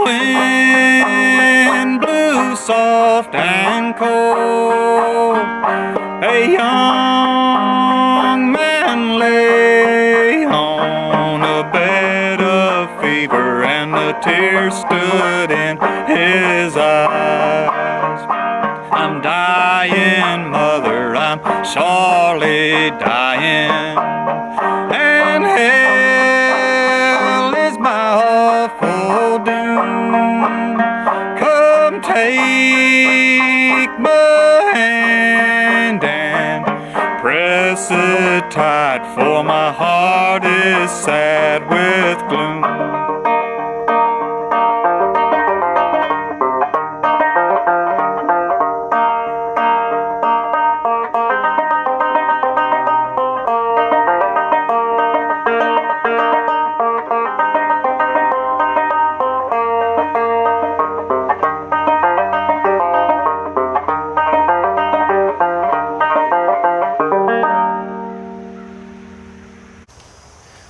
wind blew soft and cold. A young man lay on a bed of fever, and the tears stood in his eyes. I'm dying, mother, I'm sorely dying, and hell is my awful doom. Come take my hand and press it tight, for my heart is sad with gloom.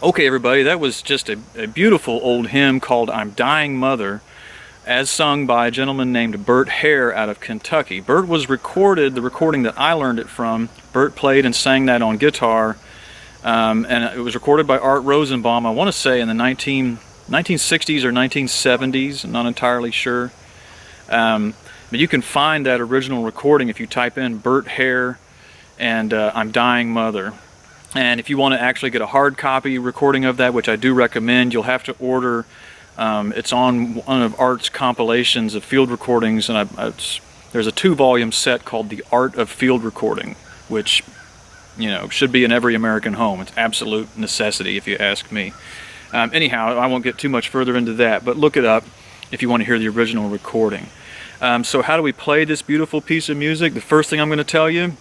Okay, everybody, that was just a beautiful old hymn called I'm Dying Mother, as sung by a gentleman named Bert Hare out of Kentucky. Bert was recorded, the recording that I learned it from, Bert played and sang that on guitar, and it was recorded by Art Rosenbaum, I want to say in the 1960s or 1970s, I'm not entirely sure. But you can find that original recording if you type in Bert Hare and I'm Dying Mother. And if you want to actually get a hard copy recording of that, which I do recommend, you'll have to order. It's on one of Art's compilations of field recordings, and there's a 2-volume set called The Art of Field Recording, which, you know, should be in every American home. It's absolute necessity, if you ask me. Anyhow, I won't get too much further into that, but look it up if you want to hear the original recording. So how do we play this beautiful piece of music? The first thing I'm going to tell you,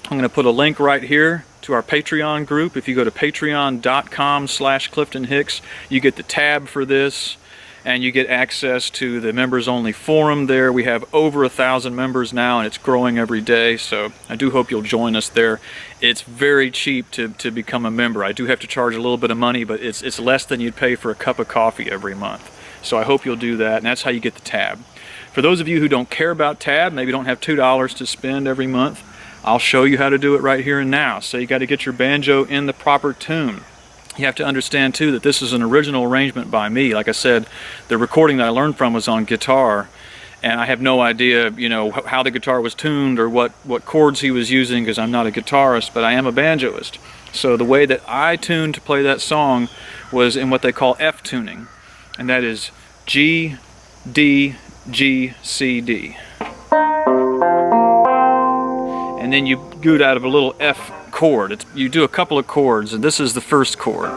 I'm going to put a link right here to our Patreon group. If you go to patreon.com/CliftonHicks, you get the tab for this, and you get access to the members-only forum there. We have over 1,000 members now, and it's growing every day, so I do hope you'll join us there. It's very cheap to become a member. I do have to charge a little bit of money, but it's less than you'd pay for a cup of coffee every month. So I hope you'll do that, and that's how you get the tab. For those of you who don't care about tab, maybe don't have $2 to spend every month, I'll show you how to do it right here and now. So you got to get your banjo in the proper tune. You have to understand too that this is an original arrangement by me. Like I said, the recording that I learned from was on guitar, and I have no idea, you know, how the guitar was tuned or what chords he was using, because I'm not a guitarist, but I am a banjoist. So the way that I tuned to play that song was in what they call F tuning, and that is G, D, G, C, D. And then you do it out of a little F chord. You do a couple of chords, and this is the first chord.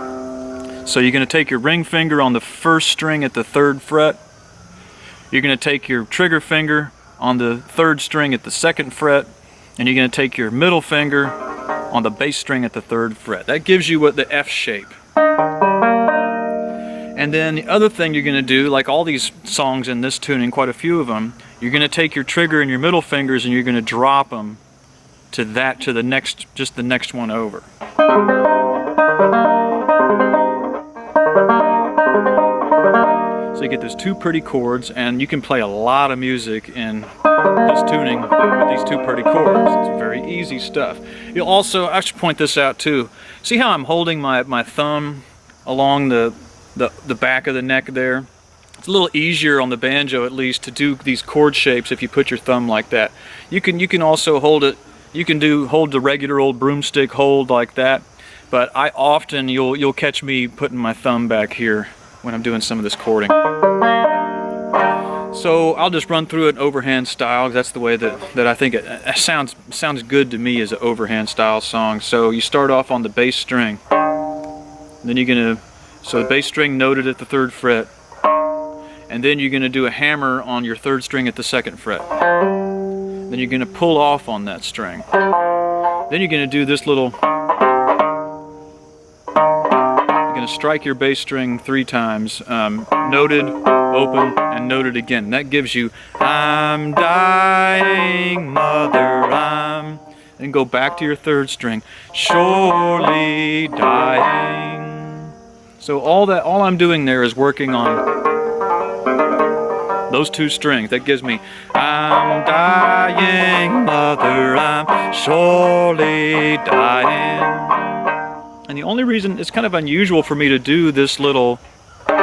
So you're going to take your ring finger on the first string at the 3rd fret. You're going to take your trigger finger on the 3rd string at the 2nd fret, and you're going to take your middle finger on the bass string at the 3rd fret. That gives you what the F shape. And then the other thing you're going to do, like all these songs in this tuning, quite a few of them, you're going to take your trigger and your middle fingers, and you're going to drop them to the next, just the next one over. So you get those 2 pretty chords, and you can play a lot of music in this tuning with these 2 pretty chords. It's very easy stuff. You'll also, I should point this out too, see how I'm holding my thumb along the back of the neck there? It's a little easier on the banjo, at least, to do these chord shapes if you put your thumb like that. You can also hold it. You can hold the regular old broomstick hold like that, but I often, you'll catch me putting my thumb back here when I'm doing some of this chording. So I'll just run through it overhand style. That's the way that I think it sounds good to me as an overhand style song. So you start off on the bass string, then you're so the bass string noted at the 3rd fret, and then you're going to do a hammer on your 3rd string at the 2nd fret. Then you're going to pull off on that string. Then you're going to do this little, you're going to strike your bass string 3 times, noted, open, and noted again. That gives you, I'm dying, mother, I'm, and go back to your 3rd string, surely dying. So all I'm doing there is working on those two strings. That gives me, I'm dying, mother, I'm surely dying. And the only reason it's kind of unusual for me to do this little, I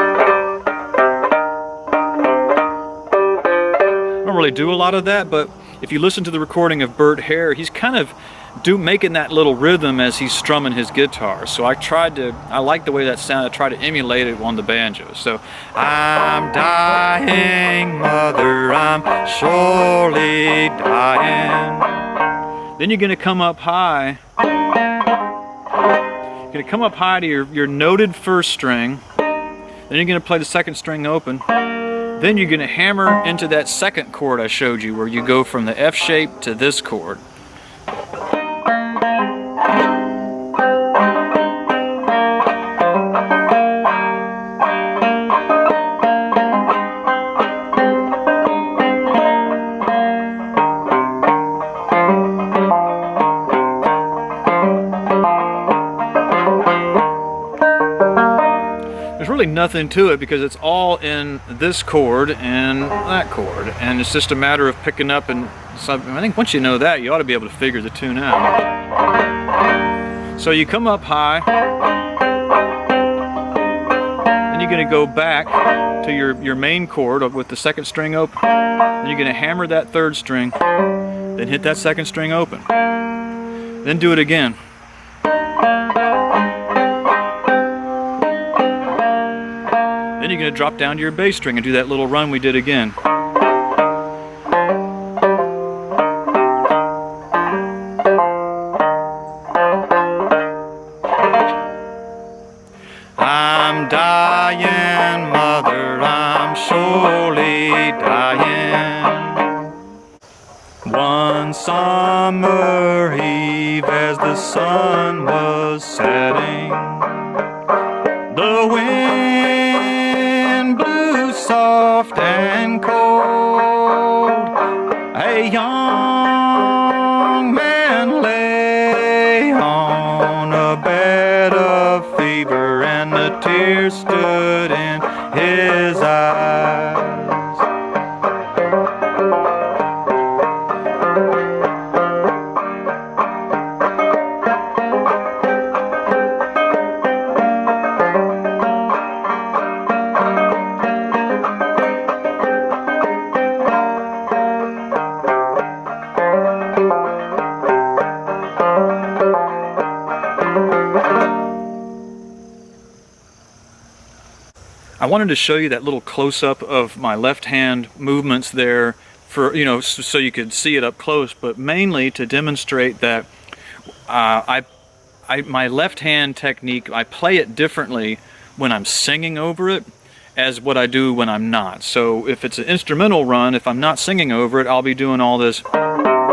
don't really do a lot of that, but if you listen to the recording of Bert Hare, he's kind of making that little rhythm as he's strumming his guitar. So I like the way that sounded. I tried to emulate it on the banjo. So, I'm dying, mother, I'm surely dying. Then you're gonna come up high. You're gonna come up high to your noted first string. Then you're gonna play the second string open. Then you're gonna hammer into that second chord I showed you, where you go from the F shape to this chord. There's really nothing to it because it's all in this chord and that chord, and it's just a matter of picking up. And something. I think once you know that, you ought to be able to figure the tune out. So you come up high, then you're going to go back to your main chord with the second string open. Then you're going to hammer that third string, then hit that second string open. Then do it again. Then you're going to drop down to your bass string and do that little run we did again. I'm dying, mother, I'm surely dying. One summer eve as the sun was setting, the wind blew soft and cold. A young man lay on a bed of fever, and the tears stood in his eyes. I wanted to show you that little close-up of my left hand movements there, for so you could see it up close, but mainly to demonstrate that my left hand technique, I play it differently when I'm singing over it as what I do when I'm not. So if it's an instrumental run, if I'm not singing over it, I'll be doing all this. I'll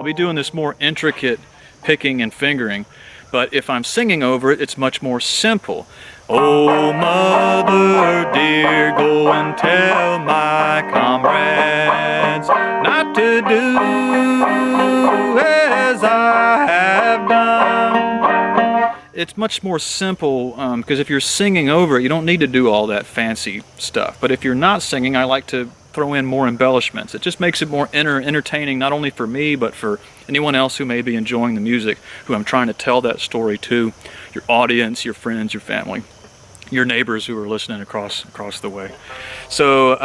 be doing this more intricate picking and fingering. But if I'm singing over it, it's much more simple. Oh, mother dear, go and tell my comrades not to do as I have done. It's much more simple because if you're singing over it, you don't need to do all that fancy stuff. But if you're not singing, I like to throw in more embellishments. It just makes it more entertaining, not only for me, but for anyone else who may be enjoying the music, who I'm trying to tell that story to, your audience, your friends, your family, your neighbors who are listening across the way. So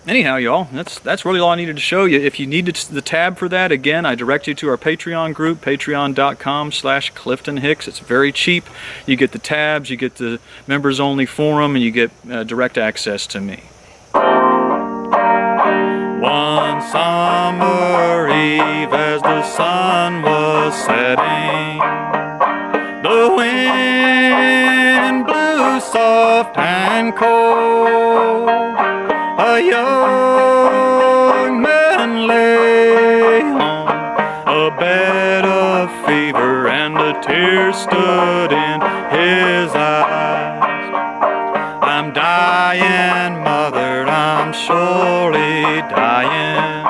anyhow, y'all, that's really all I needed to show you. If you needed the tab for that, again, I direct you to our Patreon group, patreon.com/CliftonHicks. It's very cheap. You get the tabs, you get the members only forum, and you get direct access to me. One summer eve as the sun was setting, the wind blew soft and cold. A young man lay on a bed of fever, and the tears stood in his eyes. I'm dying, mother, I'm surely dying,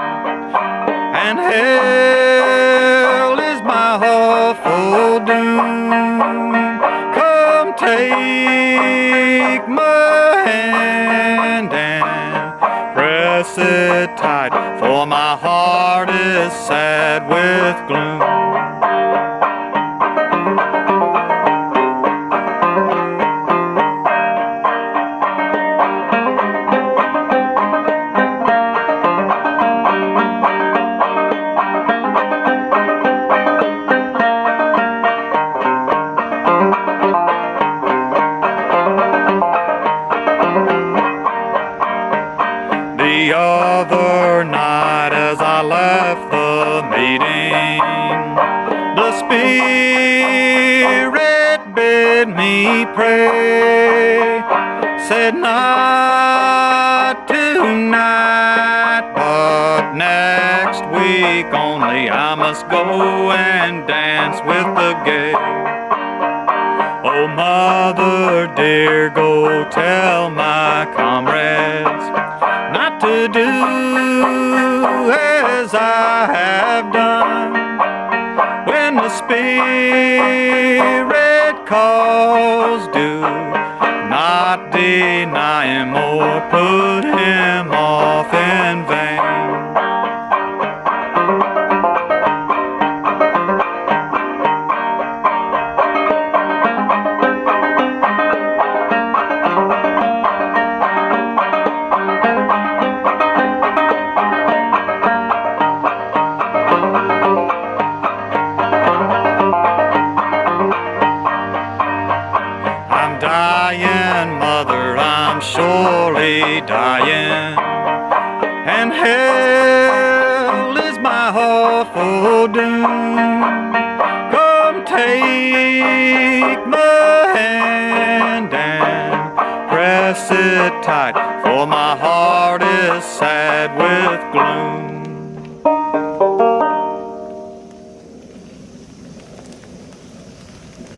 and hell is my awful doom. Come take my hand and sit tight, for my heart is sad with gloom. The other night as I left the meeting, the Spirit bid me pray, said not tonight, but next week only I must go and dance with the gay. Oh, mother dear, go tell my comrades not to do as I have done. When the Spirit calls, do not deny him or put him off in vain. I'm dying, mother, I'm surely dying, and hell is my awful doom.